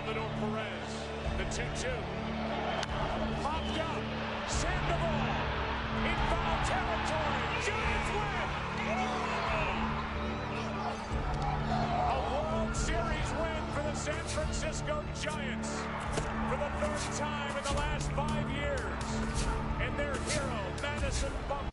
Salvador Perez, the 2-2. Popped up, Sandoval, in foul territory, Giants win! A World Series win for the San Francisco Giants for the third time in the last 5 years. And their hero, Madison Bumgarner.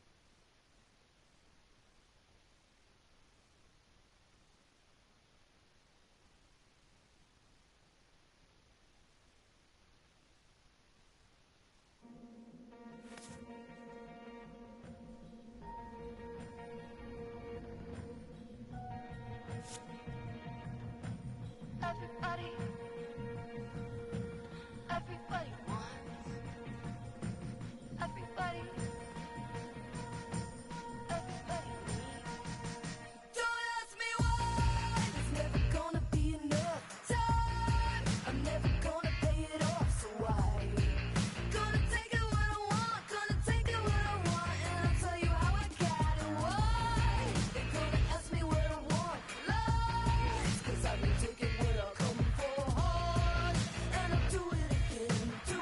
Everybody, everybody wants. Everybody, everybody needs. Don't ask me why. It's never gonna be enough time. I'm never gonna pay it off, so why? Gonna take it what I want, gonna take it what I want, and I'll tell you how I got it. Why? They're gonna ask me what I want. Lies, 'cause I've been taking what I'll come for hard, and I'll do it again, do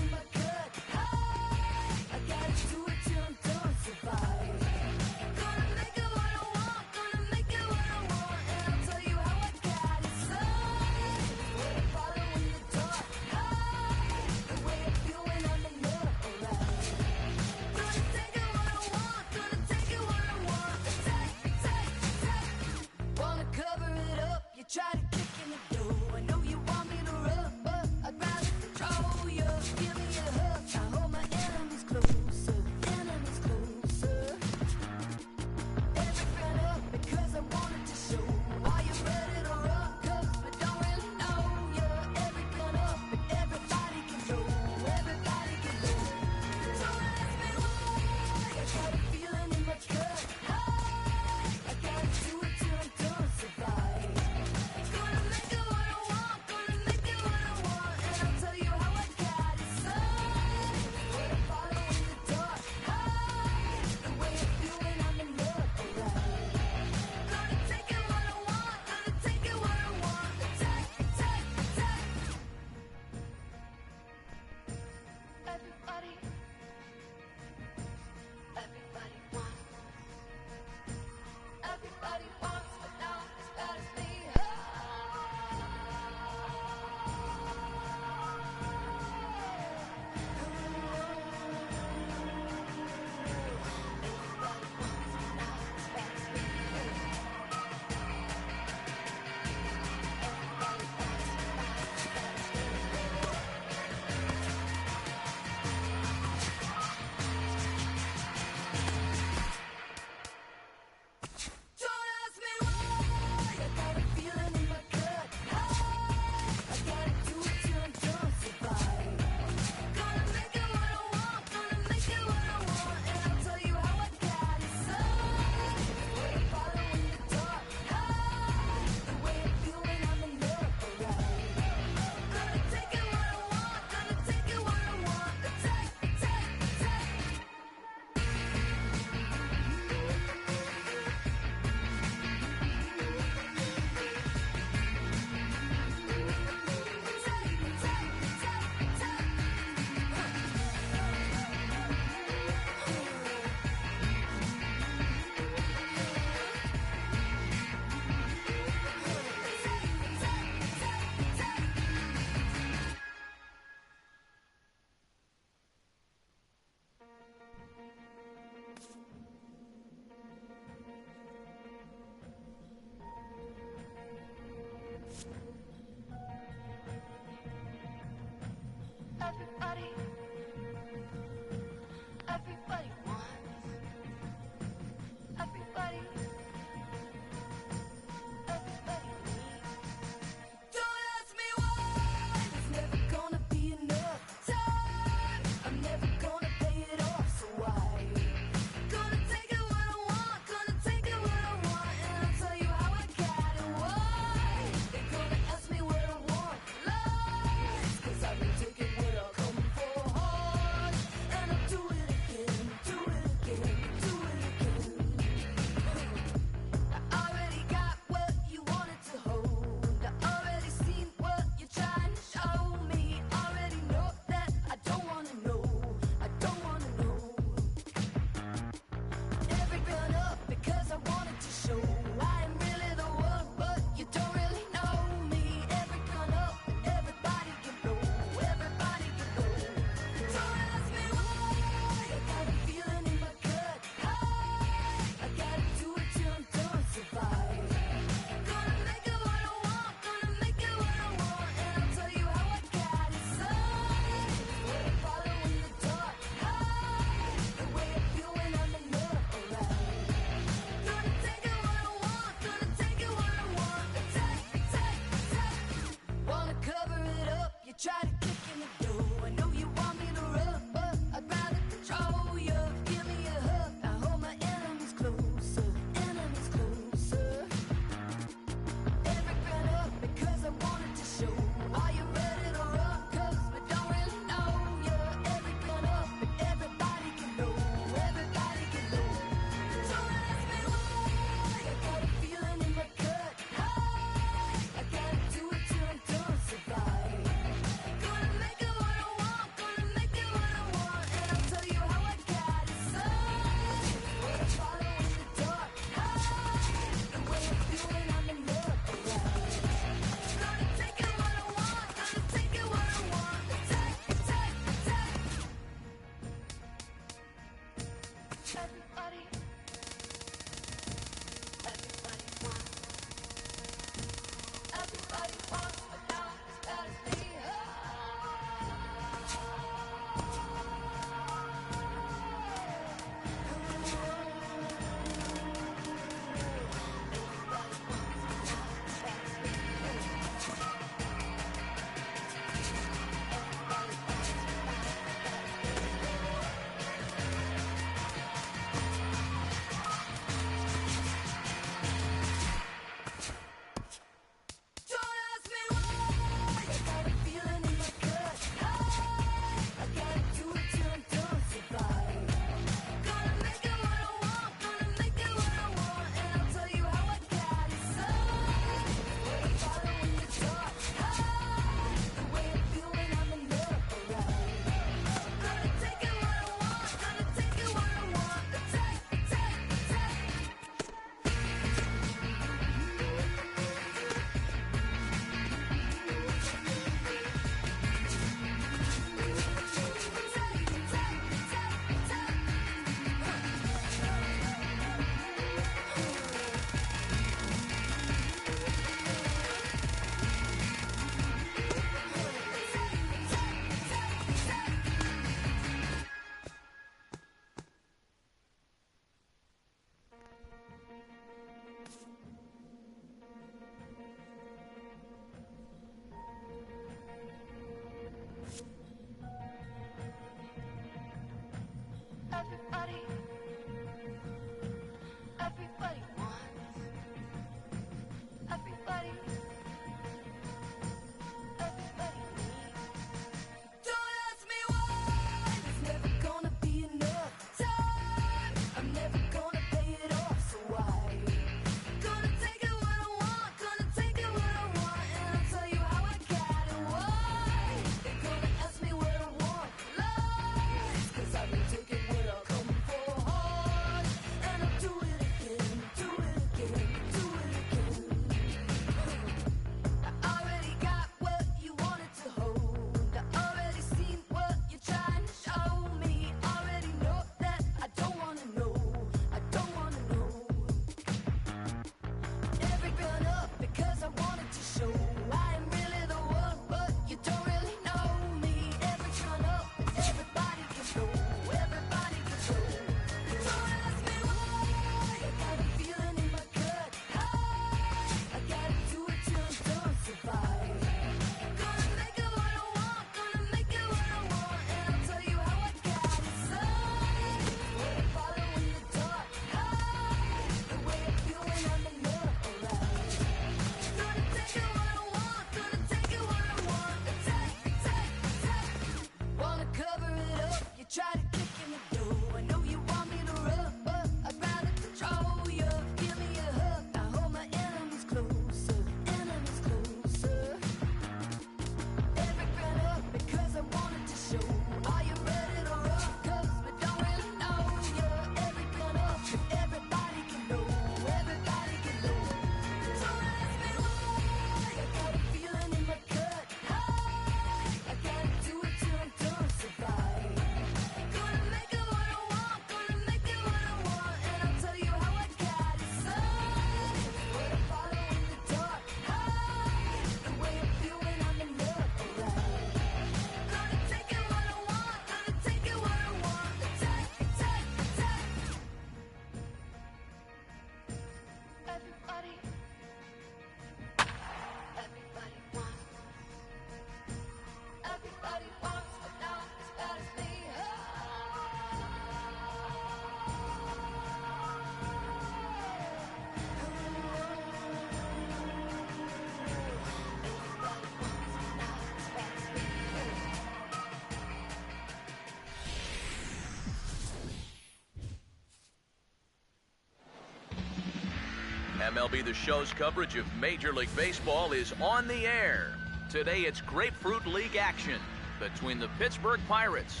MLB The Show's coverage of Major League Baseball is on the air. Today it's Grapefruit League action between the Pittsburgh Pirates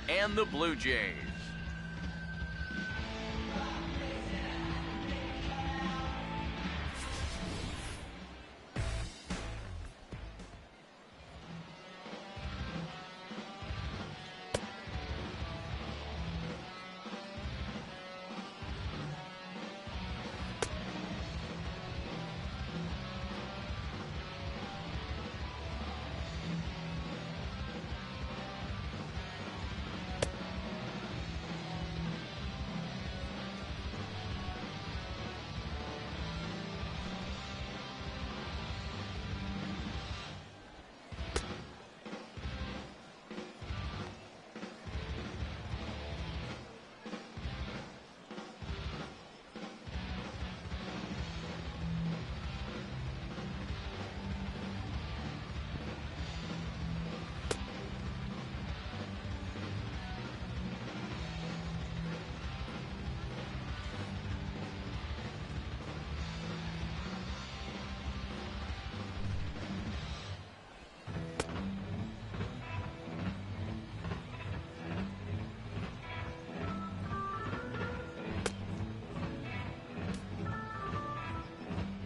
and the Blue Jays.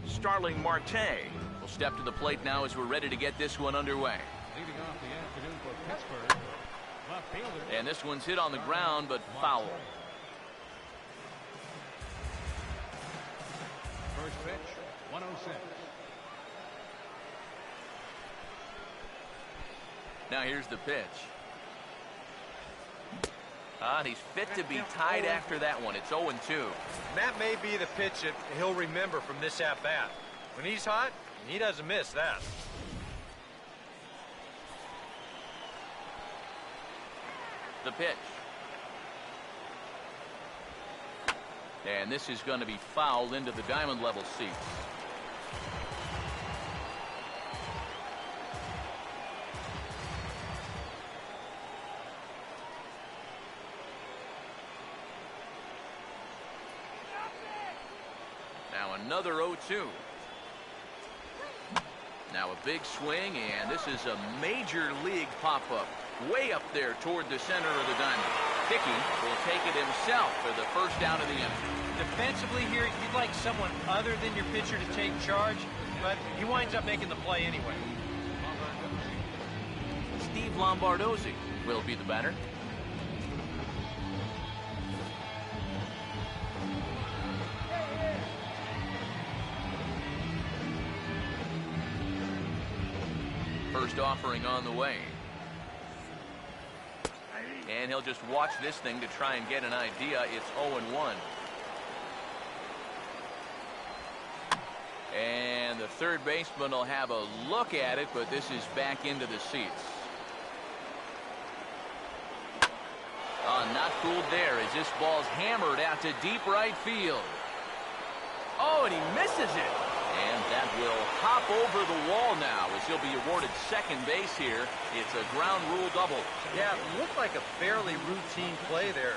Starling Marte will step to the plate now as we're ready to get this one underway. Leading off the afternoon for Pittsburgh, left fielder. And this one's hit on the ground, but foul. First pitch, 106. Now here's the pitch. He's fit to be tied after that one. It's 0-2. That may be the pitch that he'll remember from this at-bat. When he's hot, he doesn't miss that. The pitch. And this is going to be fouled into the diamond level seats. Now another 0-2. Now a big swing, and this is a major league pop-up. Way up there toward the center of the diamond. Hickey will take it himself for the first out of the inning. Defensively here, you'd like someone other than your pitcher to take charge, but he winds up making the play anyway. Steve Lombardozzi will be the batter. First offering on the way. And he'll just watch this thing to try and get an idea. It's 0-1. And the third baseman will have a look at it, but this is back into the seats. Not fooled there as this ball's hammered out to deep right field. Oh, and he misses it. And that will hop over the wall now as he'll be awarded second base here. It's a ground rule double. Yeah, it looked like a fairly routine play there.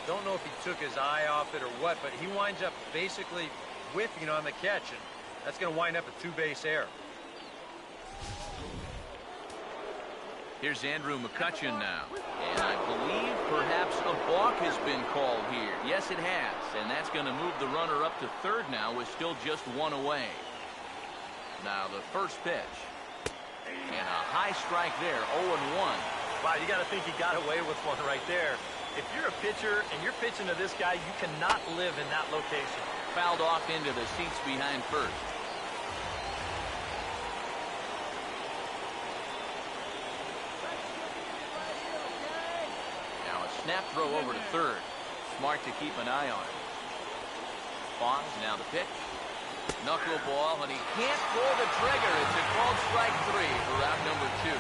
Don't know if he took his eye off it or what, but he winds up basically whiffing on the catch, and that's going to wind up a two-base error. Here's Andrew McCutchen now. And I believe perhaps a balk has been called here. Yes, it has. And that's going to move the runner up to third now with still just one away. Now the first pitch. And a high strike there, 0-1. Wow, you got to think he got away with one right there. If you're a pitcher and you're pitching to this guy, you cannot live in that location. Fouled off into the seats behind first. Snap throw over to third. Smart to keep an eye on it. Bonds now the pitch. Knuckleball, and he can't pull the trigger. It's a called strike 3 for out number 2.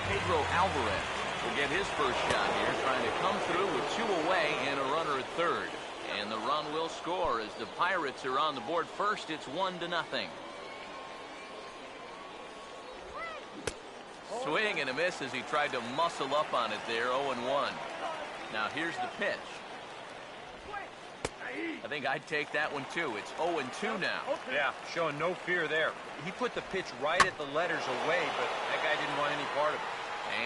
Pedro Alvarez will get his first shot here, trying to come through with 2 away and a runner at third. And the run will score as the Pirates are on the board first. It's 1-0. Swing and a miss as he tried to muscle up on it there, 0-1. Now here's the pitch. I think I'd take that one too. It's 0-2 now. Yeah, showing no fear there. He put the pitch right at the letters away, but that guy didn't want any part of it.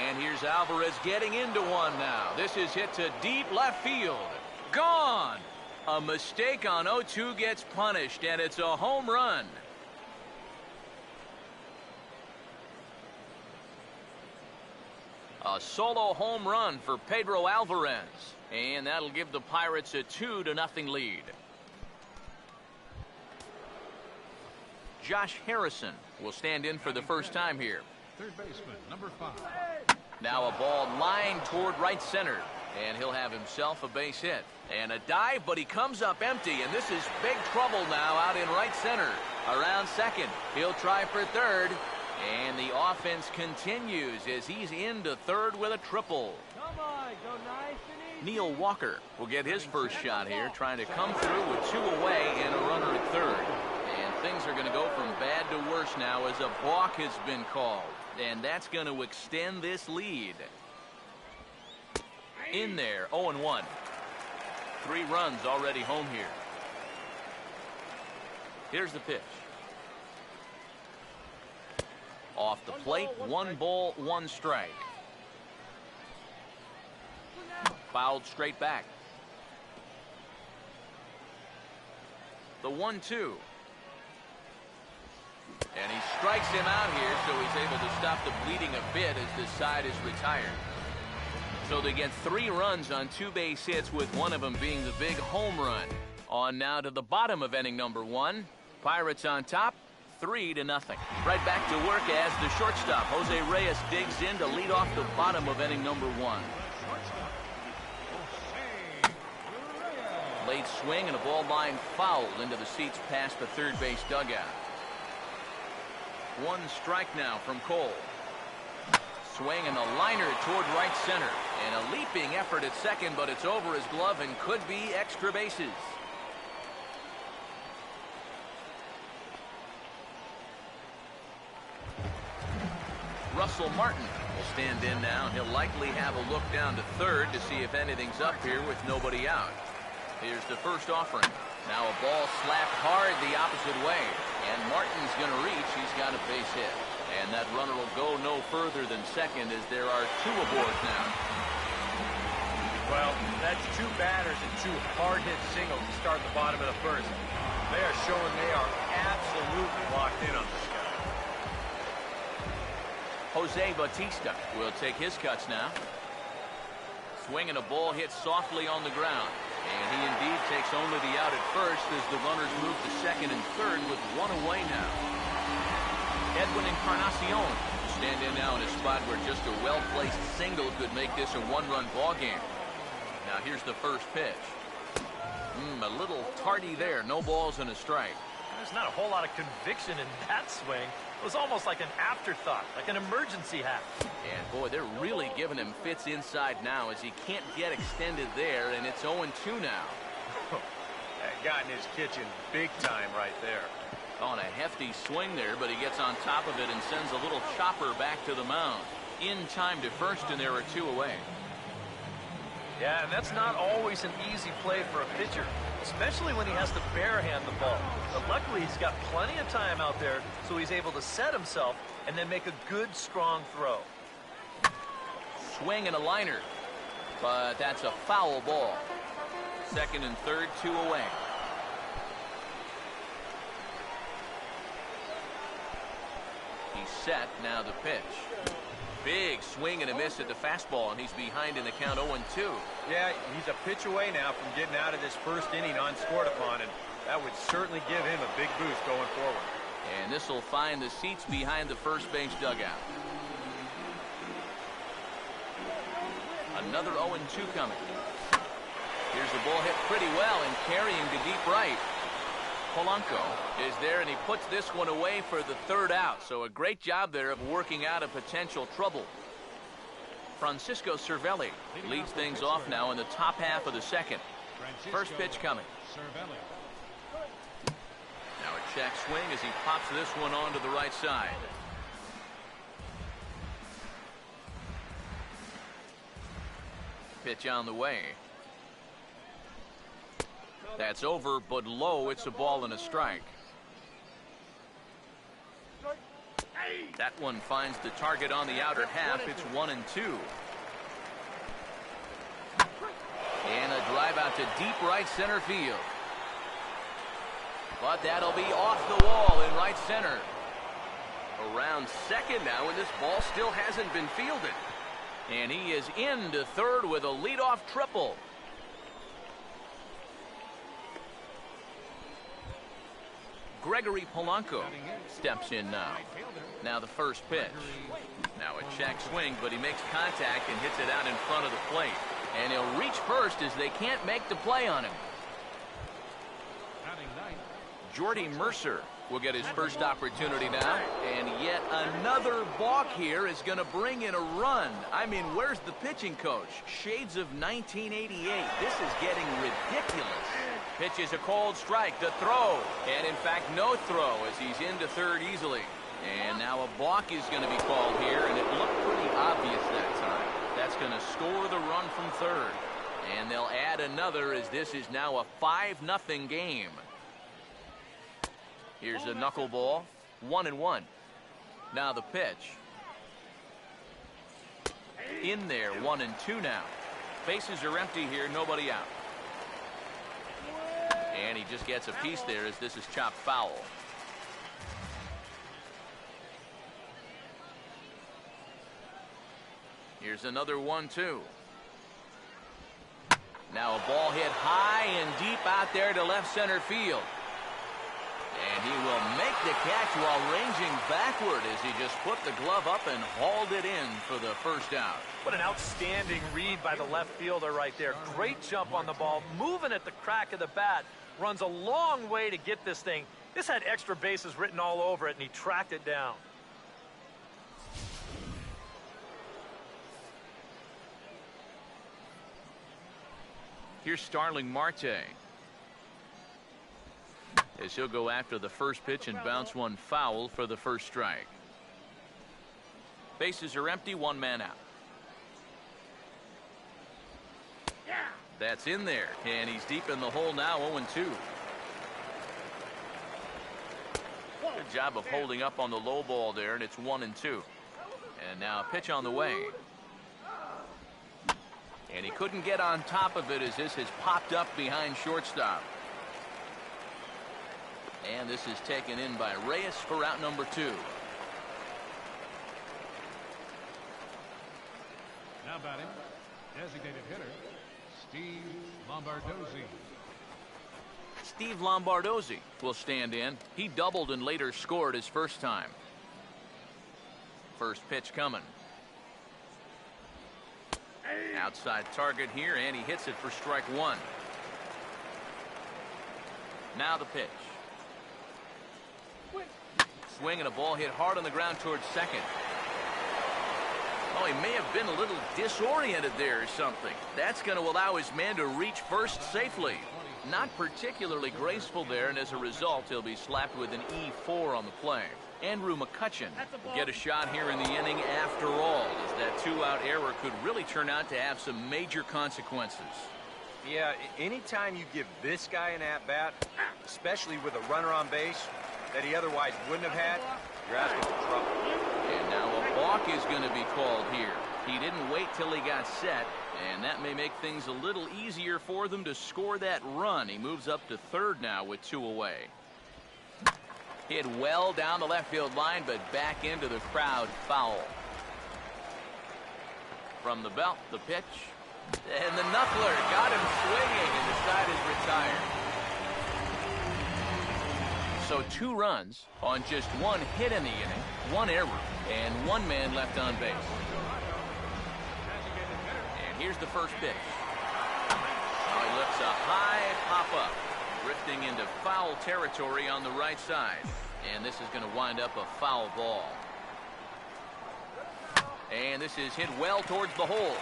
And here's Alvarez getting into one now. This is hit to deep left field. Gone! A mistake on 0-2 gets punished, and it's a home run. A solo home run for Pedro Alvarez. And that'll give the Pirates a 2-0 lead. Josh Harrison will stand in for the first time here. Third baseman, number 5. Now a ball lined toward right center. And he'll have himself a base hit. And a dive, but he comes up empty. And this is big trouble now out in right center. Around second. He'll try for third. And the offense continues as he's into third with a triple. Come on, go nice and easy. Neil Walker will get his first shot here, trying to come through with 2 away and a runner at third. And things are going to go from bad to worse now as a balk has been called. And that's going to extend this lead. In there, 0-1. 3 runs already home here. Here's the pitch. Off the plate, 1 ball, 1 strike. Fouled straight back. The 1-2. And he strikes him out here, so he's able to stop the bleeding a bit as this side is retired. So they get 3 runs on 2 base hits, with one of them being the big home run. On now to the bottom of inning number 1. Pirates on top, 3-0. Right back to work as the shortstop, Jose Reyes, digs in to lead off the bottom of inning number 1. Late swing and a ball line fouled into the seats past the third base dugout. 1 strike now from Cole. Swing and a liner toward right center. And a leaping effort at second, but it's over his glove and could be extra bases. Russell Martin will stand in now, and he'll likely have a look down to third to see if anything's up here with nobody out. Here's the first offering. Now a ball slapped hard the opposite way, and Martin's going to reach. He's got a base hit. And that runner will go no further than second as there are 2 aboard now. Well, that's 2 batters and 2 hard-hit singles to start the bottom of the first. They are showing they are absolutely locked in on this guy. Jose Bautista will take his cuts now. Swing and a ball hit softly on the ground. And he indeed takes only the out at first as the runners move to second and third with 1 away now. Edwin Encarnacion stand in now in a spot where just a well-placed single could make this a 1-run ball game. Now here's the first pitch. A little tardy there. No balls and a strike. There's not a whole lot of conviction in that swing. It was almost like an afterthought, like an emergency hat. And boy, they're really giving him fits inside now as he can't get extended there, and it's 0-2 now. That got in his kitchen big time right there. On a hefty swing there, but he gets on top of it and sends a little chopper back to the mound. In time to first, and there are 2 away. Yeah, and that's not always an easy play for a pitcher, especially when he has to barehand the ball. But luckily, he's got plenty of time out there, so he's able to set himself and then make a good, strong throw. Swing and a liner, but that's a foul ball. Second and third, 2 away. He's set, now the pitch. Big swing and a miss at the fastball, and he's behind in the count 0-2. Yeah, he's a pitch away now from getting out of this first inning unscored upon, and that would certainly give him a big boost going forward. And this will find the seats behind the first base dugout. Another 0-2 coming. Here's the ball hit pretty well and carrying to deep right. Polanco is there, and he puts this one away for the third out. So a great job there of working out a potential trouble. Francisco Cervelli leads things off now in the top half of the second. First pitch coming. Now a check swing as he pops this one onto the right side. Pitch on the way. That's over, but low. It's a ball and a strike. That one finds the target on the outer half. It's 1-2. And a drive out to deep right center field. But that'll be off the wall in right center. Around second now, and this ball still hasn't been fielded. And he is into third with a leadoff triple. Gregory Polanco steps in now. Now the first pitch. Now a check swing, but he makes contact and hits it out in front of the plate. And he'll reach first as they can't make the play on him. Jordy Mercer will get his first opportunity now. And yet another balk here is going to bring in a run. I mean, where's the pitching coach? Shades of 1988. This is getting ridiculous. Pitches a cold strike, the throw. And in fact, no throw as he's into third easily. And now a balk is going to be called here, and it looked pretty obvious that time. That's going to score the run from third. And they'll add another as this is now a 5-0 game. Here's a knuckleball, 1-1. Now the pitch. In there, 1-2 now. Bases are empty here, nobody out. And he just gets a piece there as this is chopped foul. Here's another 1-2. Now a ball hit high and deep out there to left center field. And he will make the catch while ranging backward as he just put the glove up and hauled it in for the first out. What an outstanding read by the left fielder right there. Great jump on the ball, moving at the crack of the bat. Runs a long way to get this thing. This had extra bases written all over it, and he tracked it down. Here's Starling Marte. As he'll go after the first pitch and bounce one foul for the first strike. Bases are empty, one man out. That's in there, and he's deep in the hole now, 0-2. Good job of holding up on the low ball there, and it's 1-2. And now a pitch on the way. And he couldn't get on top of it as this has popped up behind shortstop. And this is taken in by Reyes for out number 2. Now batting, designated hitter, Steve Lombardozzi. Steve Lombardozzi will stand in. He doubled and later scored his first time. First pitch coming. Outside target here, and he hits it for strike one. Now the pitch. Swing and a ball hit hard on the ground towards second. Oh, he may have been a little disoriented there or something. That's going to allow his man to reach first safely. Not particularly graceful there, and as a result, he'll be slapped with an E4 on the play. Andrew McCutchen will get a shot here in the inning after all, as that two-out error could really turn out to have some major consequences. Yeah, anytime you give this guy an at-bat, especially with a runner on base that he otherwise wouldn't have had, you're asking for trouble. And now a balk is going to be called here. He didn't wait till he got set, and that may make things a little easier for them to score that run. He moves up to third now with 2 away. Hit well down the left field line, but back into the crowd, foul. From the belt, the pitch. And the knuckler got him swinging, and the side is retired. So 2 runs on just 1 hit in the inning, 1 error, and 1 man left on base. And here's the first pitch. Now he lifts a high pop-up, drifting into foul territory on the right side. And this is going to wind up a foul ball. And this is hit well towards the hole.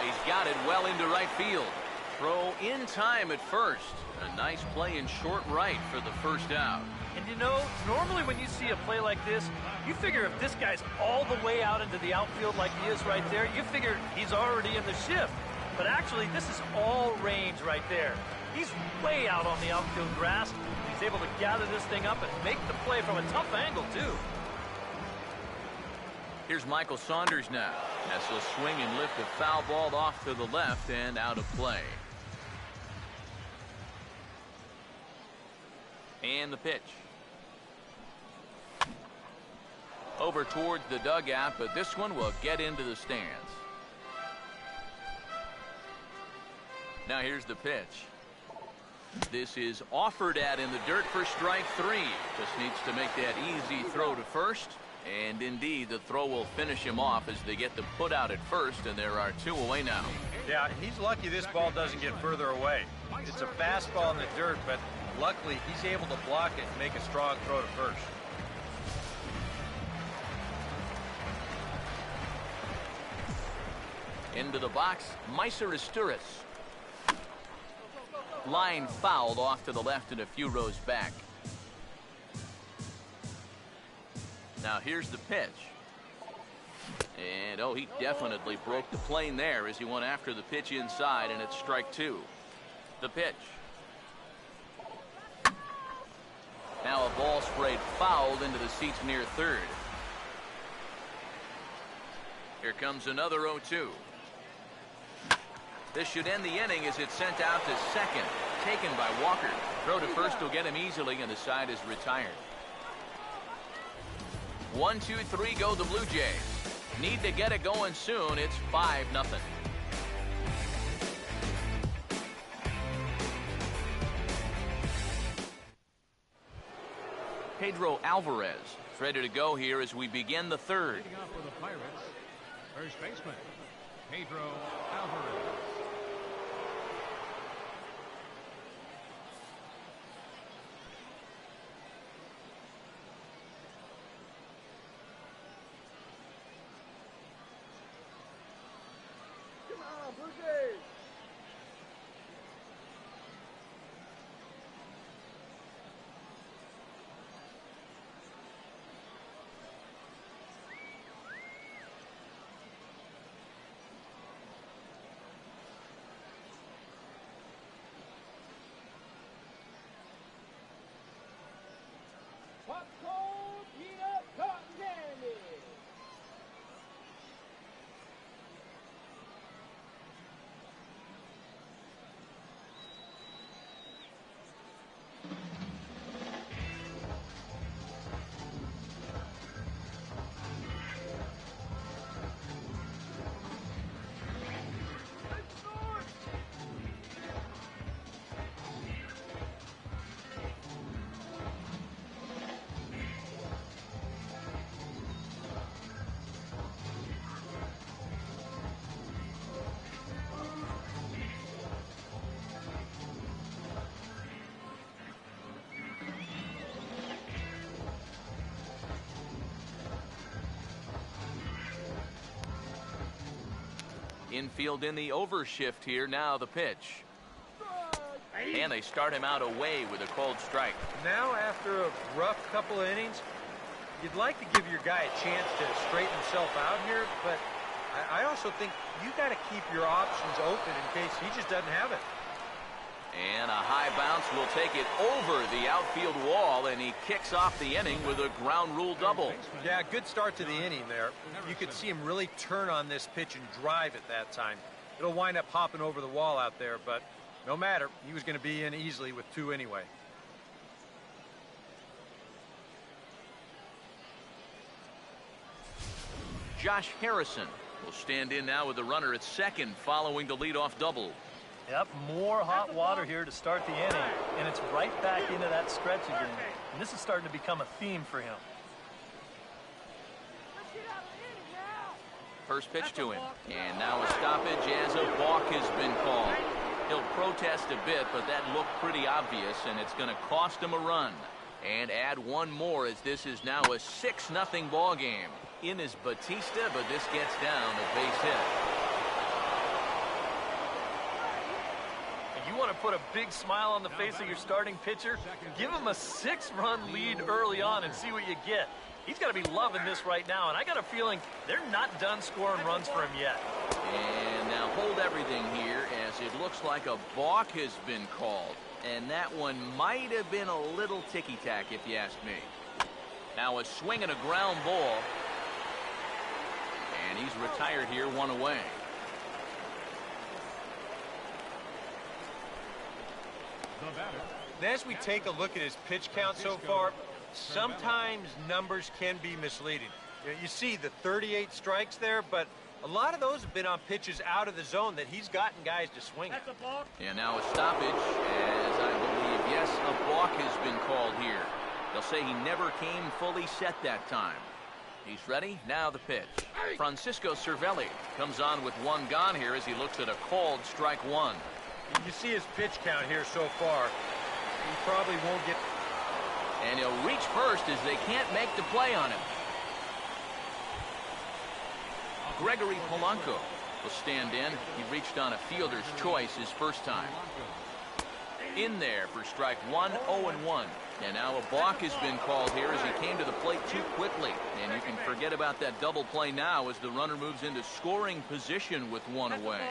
He's got it well into right field. Throw in time at first. A nice play in short right for the first out. And you know, normally when you see a play like this, you figure if this guy's all the way out into the outfield like he is right there, you figure he's already in the shift. But actually, this is all range right there. He's way out on the outfield grass. He's able to gather this thing up and make the play from a tough angle, too. Here's Michael Saunders now, as he'll swing and lift a foul ball off to the left and out of play. And the pitch. Over towards the dugout, but this one will get into the stands. Now here's the pitch. This is offered at in the dirt for strike 3. Just needs to make that easy throw to first. And indeed, the throw will finish him off as they get the put out at first, and there are 2 away now. Yeah, he's lucky this ball doesn't get further away. It's a fastball in the dirt, but luckily he's able to block it and make a strong throw to first. Into the box, Meiser Asturias. Line fouled off to the left and a few rows back. Now here's the pitch. And oh, he definitely broke the plane there as he went after the pitch inside, and it's strike 2. The pitch. Now a ball sprayed fouled into the seats near third. Here comes another 0-2. This should end the inning as it's sent out to second. Taken by Walker. Throw to first will get him easily, and the side is retired. 1, 2, 3 go the Blue Jays. Need to get it going soon. It's 5-0. Pedro Alvarez is ready to go here as we begin the third. Leading off for the Pirates, first baseman, Pedro Alvarez. Popcorn peanut cotton candy. Infield in the overshift here. Now the pitch. And they start him out away with a cold strike. Now, after a rough couple of innings, you'd like to give your guy a chance to straighten himself out here, but I also think you got to keep your options open in case he just doesn't have it. And a high bounce will take it over the outfield wall, and he kicks off the inning with a ground rule double. Yeah, good start to the inning there. You could see him really turn on this pitch and drive it that time. It'll wind up hopping over the wall out there, but no matter. He was going to be in easily with 2 anyway. Josh Harrison will stand in now with the runner at second following the leadoff double. Yep, more hot water here to start the inning, and it's right back into that stretch again. And this is starting to become a theme for him. First pitch to him, and now a stoppage as a balk has been called. He'll protest a bit, but that looked pretty obvious, and it's going to cost him a run. And add one more as this is now a 6-0 ball game. In is Batista, but this gets down a base hit. You want to put a big smile on the face of your starting pitcher? Give him a 6-run lead early on and see what you get. He's got to be loving this right now, and I got a feeling they're not done scoring runs for him yet. And now hold everything here as it looks like a balk has been called. And that one might have been a little ticky-tack, if you ask me. Now a swing and a ground ball. And he's retired here, one away. The batter. And as we take a look at his pitch count so far, sometimes numbers can be misleading. You see the 38 strikes there, but a lot of those have been on pitches out of the zone that he's gotten guys to swing at. And now a stoppage, as I believe, yes, a balk has been called here. They'll say he never came fully set that time. He's ready. Now the pitch. Francisco Cervelli comes on with one gone here as he looks at a called strike one. You see his pitch count here so far. He probably won't get... And he'll reach first as they can't make the play on him. Gregory Polanco will stand in. He reached on a fielder's choice his first time. In there for strike one, 0-1. And now a balk has been called here as he came to the plate too quickly. And you can forget about that double play now as the runner moves into scoring position with one away.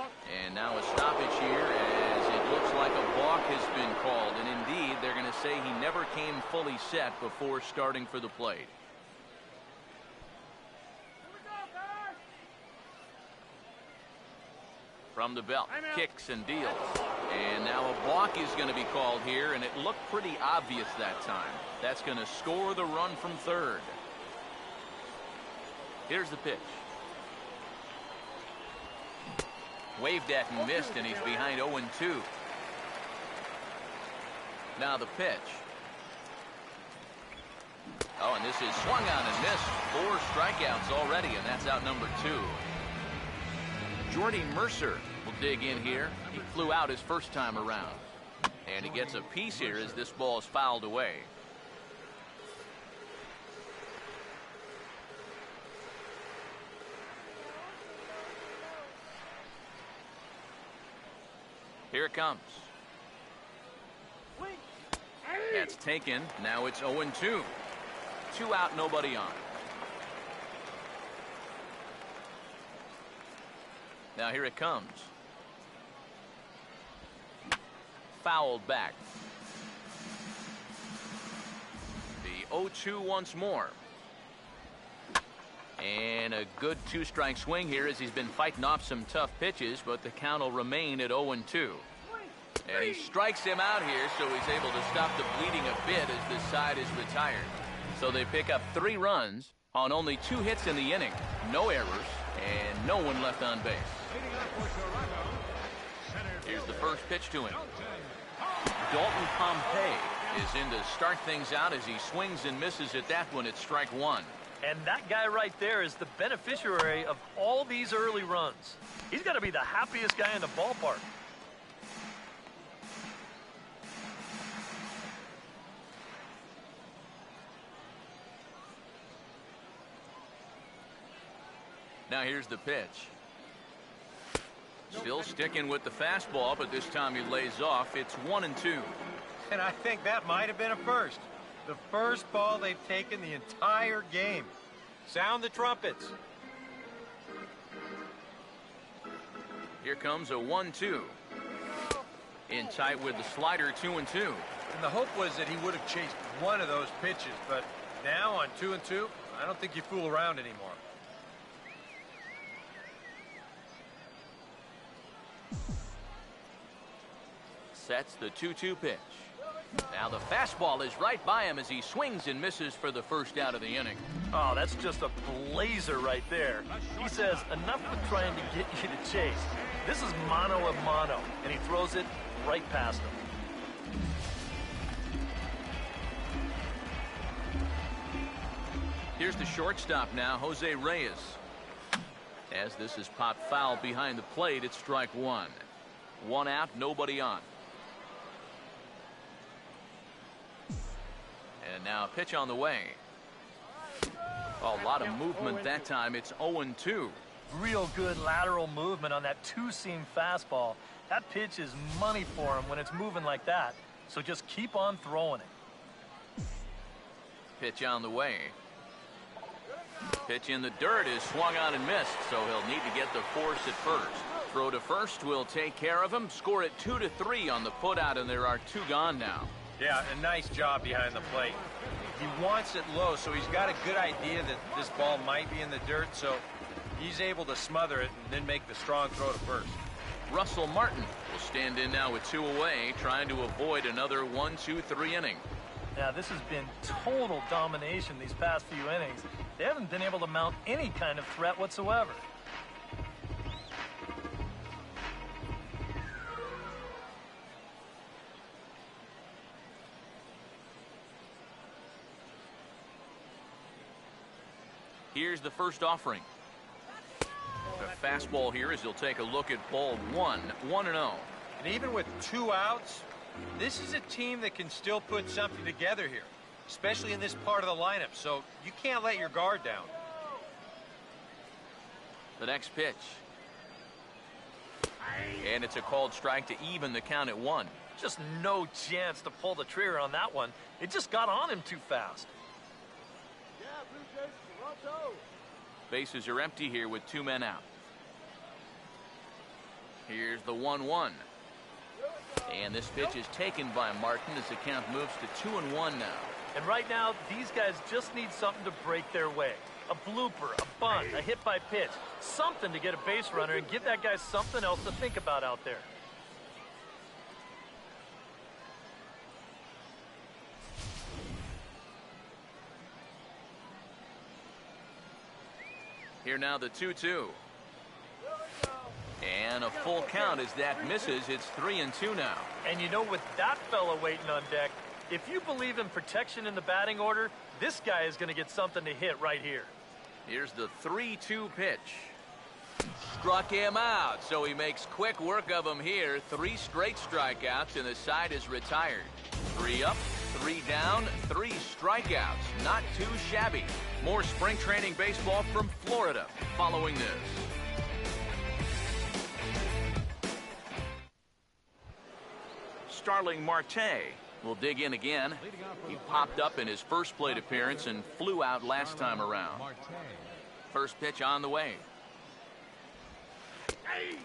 And now a stoppage here as it looks like a balk has been called. And indeed, they're going to say he never came fully set before starting for the plate. From the belt, kicks and deals. And now a balk is going to be called here, and it looked pretty obvious that time. That's going to score the run from third. Here's the pitch. Waved at and missed, and he's behind 0-2. Now the pitch. Oh, and this is swung on and missed. 4 strikeouts already, and that's out number 2. Jordy Mercer will dig in here. He flew out his first time around. And he gets a piece here as this ball is fouled away. Here it comes. That's taken. Now it's 0-2. 2 out, nobody on. Now here it comes. Fouled back. The 0-2 once more. And a good 2-strike swing here as he's been fighting off some tough pitches, but the count will remain at 0-2. And he strikes him out here, so he's able to stop the bleeding a bit as this side is retired. So they pick up 3 runs on only 2 hits in the inning. No errors, and no one left on base. Here's the first pitch to him. Dalton Pompey is in to start things out as he swings and misses at that one at strike 1. And that guy right there is the beneficiary of all these early runs. He's got to be the happiest guy in the ballpark. Now here's the pitch. Still sticking with the fastball, but this time he lays off. It's 1-2. And I think that might have been a first. The first ball they've taken the entire game. Sound the trumpets. Here comes a 1-2. In tight with the slider, 2-2. And the hope was that he would have chased one of those pitches, but now on 2-2, I don't think you fool around anymore. Sets the 2-2 pitch. Now the fastball is right by him as he swings and misses for the first out of the inning. Oh, that's just a blazer right there. He says, enough with trying to get you to chase. This is mano a mano, and he throws it right past him. Here's the shortstop now, Jose Reyes. As this is popped foul behind the plate, it's strike 1. 1 out, nobody on. And now a pitch on the way. A lot of movement that time. It's 0-2. Real good lateral movement on that 2-seam fastball. That pitch is money for him when it's moving like that. So just keep on throwing it. Pitch on the way. Pitch in the dirt is swung on and missed, so he'll need to get the force at first. Throw to first will take care of him. Score it 2-3 on the putout, and there are 2 gone now. Yeah, a nice job behind the plate. He wants it low, so he's got a good idea that this ball might be in the dirt, so he's able to smother it and then make the strong throw to first. Russell Martin will stand in now with 2 away, trying to avoid another 1-2-3 inning. Yeah, this has been total domination these past few innings. They haven't been able to mount any kind of threat whatsoever. Here's the first offering. The fastball here as he'll take a look at ball 1, 1-0. And even with 2 outs, this is a team that can still put something together here, especially in this part of the lineup, so you can't let your guard down. The next pitch. And it's a called strike to even the count at 1. Just no chance to pull the trigger on that one. It just got on him too fast. Yeah, Blue Jays, Toronto. Bases are empty here with 2 men out. Here's the 1-1. And this pitch is taken by Martin as the count moves to 2-1 now. And right now, these guys just need something to break their way. A blooper, a bunt, a hit by pitch. Something to get a base runner and give that guy something else to think about out there. Here now the 2-2. And a full count as that misses. It's 3-2 now. And you know, with that fella waiting on deck, if you believe in protection in the batting order, this guy is going to get something to hit right here. Here's the 3-2 pitch. Struck him out, so he makes quick work of him here. 3 straight strikeouts, and the side is retired. 3 up, 3 down, 3 strikeouts. Not too shabby. More spring training baseball from Florida following this. Starling Marte will dig in again. He popped up in his first plate appearance and flew out last time around. First pitch on the way.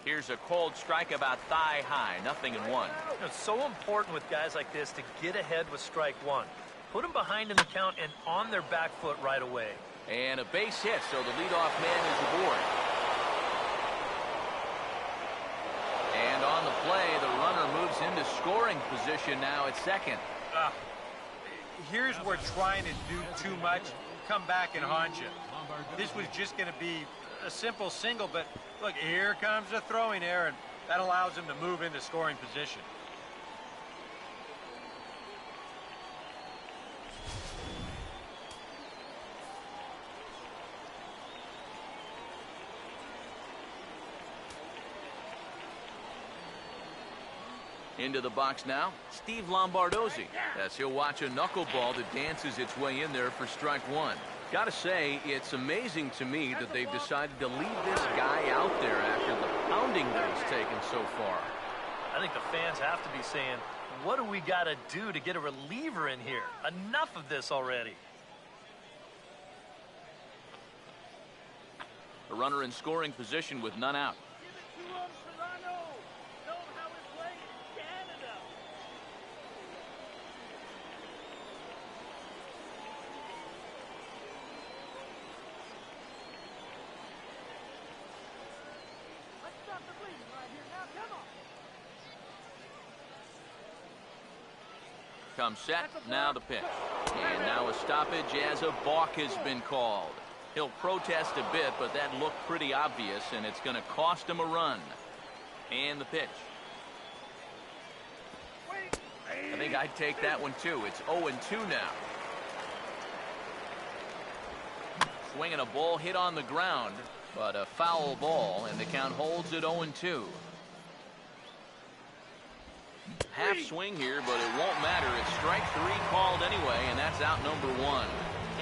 Here's a cold strike about thigh high, 0-1. It's so important with guys like this to get ahead with strike 1. Put them behind in the count and on their back foot right away. And a base hit, so the leadoff man is aboard. And on the play, the runner moves into scoring position now at second. Here's where trying to do too much, come back and haunt you. This was just going to be a simple single, but look, here comes the throwing error, and that allows him to move into scoring position. Into the box now, Steve Lombardozzi, as he'll watch a knuckleball that dances its way in there for strike 1. Gotta say, it's amazing to me that they've decided to leave this guy out there after the pounding that he's taken so far. I think the fans have to be saying, what do we got to do to get a reliever in here? Enough of this already. A runner in scoring position with none out. Comes set, now the pitch. And now a stoppage as a balk has been called. He'll protest a bit, but that looked pretty obvious, and it's going to cost him a run. And the pitch. I think I'd take that one too. It's 0-2 now. Swinging a ball hit on the ground, but a foul ball, and the count holds at 0-2. Half swing here, but it won't matter. It's strike 3 called anyway, and that's out number 1.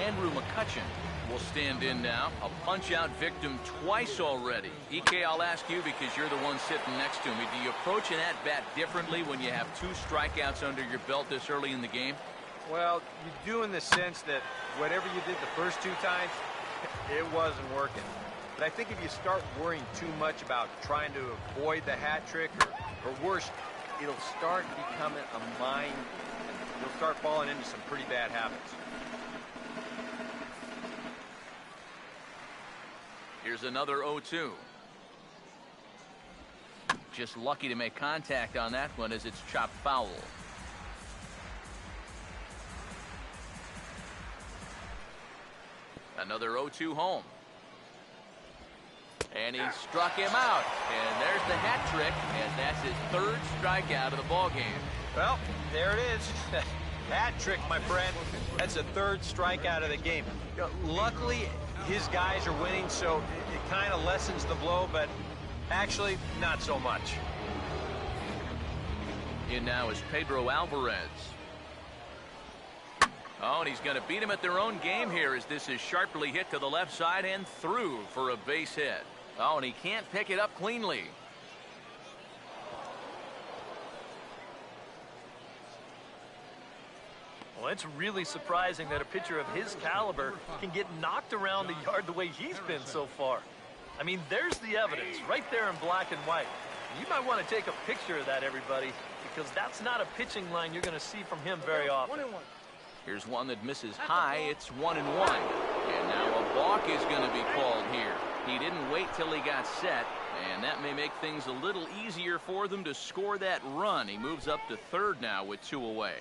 Andrew McCutchen will stand in now. A punch-out victim twice already. EK, I'll ask you because you're the one sitting next to me. Do you approach an at-bat differently when you have 2 strikeouts under your belt this early in the game? Well, you do in the sense that whatever you did the first 2 times, it wasn't working. But I think if you start worrying too much about trying to avoid the hat trick, or worse, it'll start becoming a mind. You'll start falling into some pretty bad habits. Here's another 0-2. Just lucky to make contact on that one as it's chopped foul. Another 0-2 home. And he struck him out. And there's the hat trick, and that's his third strikeout of the ball game. Well, there it is. Hat trick, my friend. That's a third strikeout of the game. Luckily, his guys are winning, so it kind of lessens the blow, but actually, not so much. In now is Pedro Alvarez. Oh, and he's going to beat him at their own game here as this is sharply hit to the left side and through for a base hit. Oh, and he can't pick it up cleanly. Well, it's really surprising that a pitcher of his caliber can get knocked around the yard the way he's been so far. I mean, there's the evidence right there in black and white. You might want to take a picture of that, everybody, because that's not a pitching line you're going to see from him very often. Here's one that misses high. It's 1-1. And now a balk is going to be called here. He didn't wait till he got set, and that may make things a little easier for them to score that run. He moves up to third now with 2 away.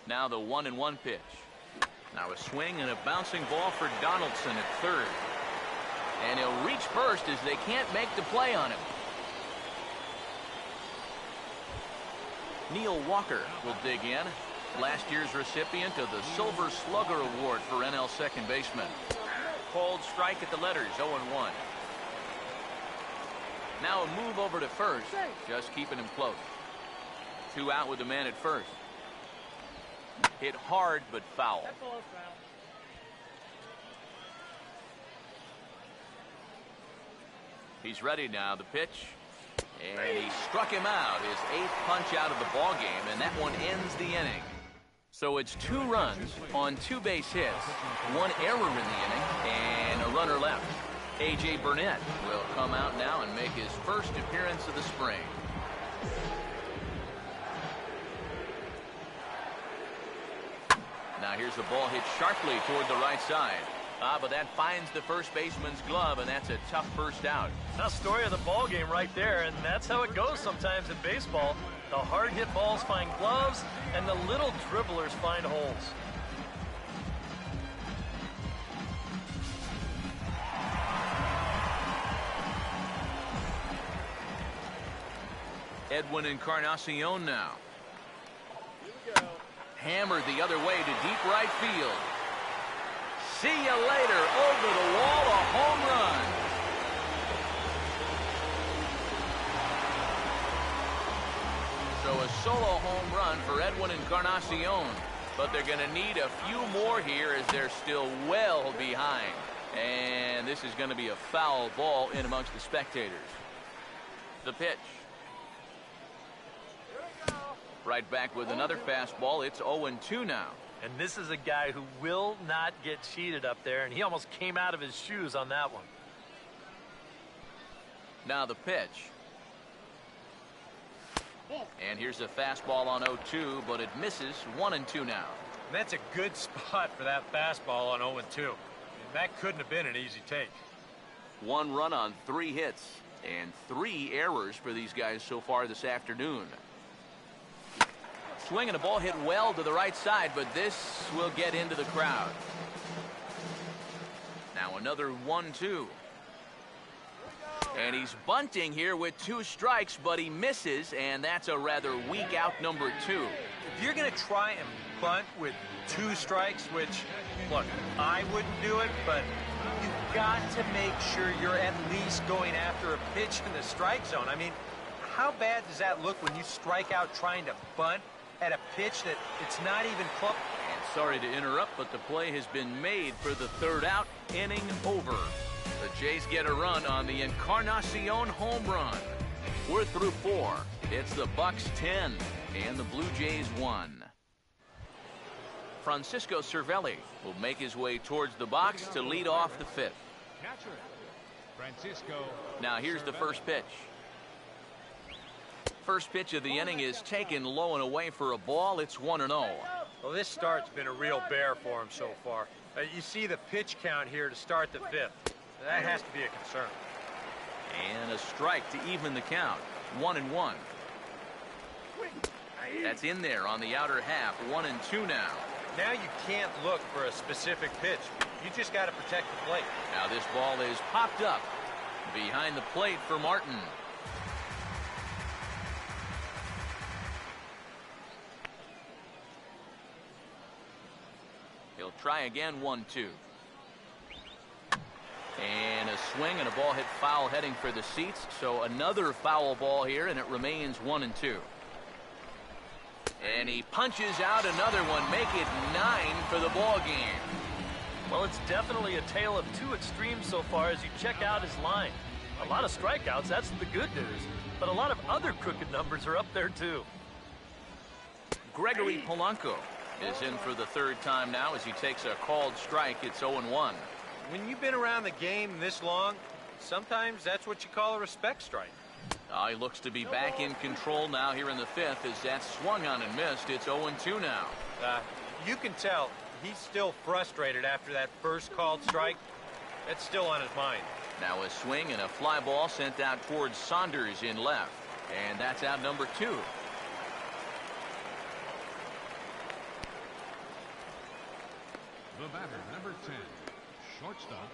Now the 1-1 pitch. Now a swing and a bouncing ball for Donaldson at third. And he'll reach first as they can't make the play on him. Neil Walker will dig in. Last year's recipient of the Silver Slugger Award for NL second baseman. Called strike at the letters, 0-1. Now a move over to first, just keeping him close. 2 out with the man at first. Hit hard but foul. He's ready now, the pitch. And he struck him out, his 8th punch out of the ball game, and that one ends the inning. So it's 2 runs on 2 base hits, 1 error in the inning, and a runner left. A.J. Burnett will come out now and make his first appearance of the spring. Now here's the ball hit sharply toward the right side. But that finds the first baseman's glove, and that's a tough first out. Now, story of the ball game right there, and that's how it goes sometimes in baseball. The hard-hit balls find gloves, and the little dribblers find holes. Edwin Encarnacion now. Hammered the other way to deep right field. See you later. Over the wall, a home run. So a solo home run for Edwin Encarnacion. But they're going to need a few more here as they're still well behind. And this is going to be a foul ball in amongst the spectators. The pitch. Right back with another fastball. It's 0-2 now. And this is a guy who will not get cheated up there, and he almost came out of his shoes on that one. Now the pitch. And here's a fastball on 0-2, but it misses. 1-2 now. That's a good spot for that fastball on 0-2. That couldn't have been an easy take. 1 run on 3 hits, and 3 errors for these guys so far this afternoon. Swinging a ball hit well to the right side, but this will get into the crowd. Now another 1-2. And he's bunting here with 2 strikes, but he misses, and that's a rather weak out number 2. If you're going to try and bunt with 2 strikes, which, look, I wouldn't do it, but you've got to make sure you're at least going after a pitch in the strike zone. I mean, how bad does that look when you strike out trying to bunt at a pitch that it's not even close? And sorry to interrupt, but the play has been made for the 3rd out. Inning over. The Jays get a run on the Encarnacion home run. We're through 4. It's the Bucks 10 and the Blue Jays 1. Francisco Cervelli will make his way towards the box to lead off the fifth. Catcher, Francisco. Now here's the first pitch. First pitch of the inning is taken low and away for a ball. It's 1-0. Well, this start's been a real bear for him so far. You see the pitch count here to start the fifth. That has to be a concern. And a strike to even the count. 1-1. That's in there on the outer half. 1-2 now. Now you can't look for a specific pitch. You just got to protect the plate. Now this ball is popped up behind the plate for Martin. He'll try again. 1-2. And a swing and a ball hit foul heading for the seats. So another foul ball here, and it remains 1-2. And he punches out another one. Make it 9 for the ball game. Well, it's definitely a tale of two extremes so far as you check out his line. A lot of strikeouts, that's the good news. But a lot of other crooked numbers are up there, too. Gregory Polanco is in for the third time now as he takes a called strike. It's 0-1. When you've been around the game this long, sometimes that's what you call a respect strike. He looks to be back in control now here in the fifth as that's swung on and missed. It's 0-2 now. You can tell he's still frustrated after that first called strike. That's still on his mind. Now a swing and a fly ball sent out towards Saunders in left. And that's out number 2. The batter, number 10, shortstop,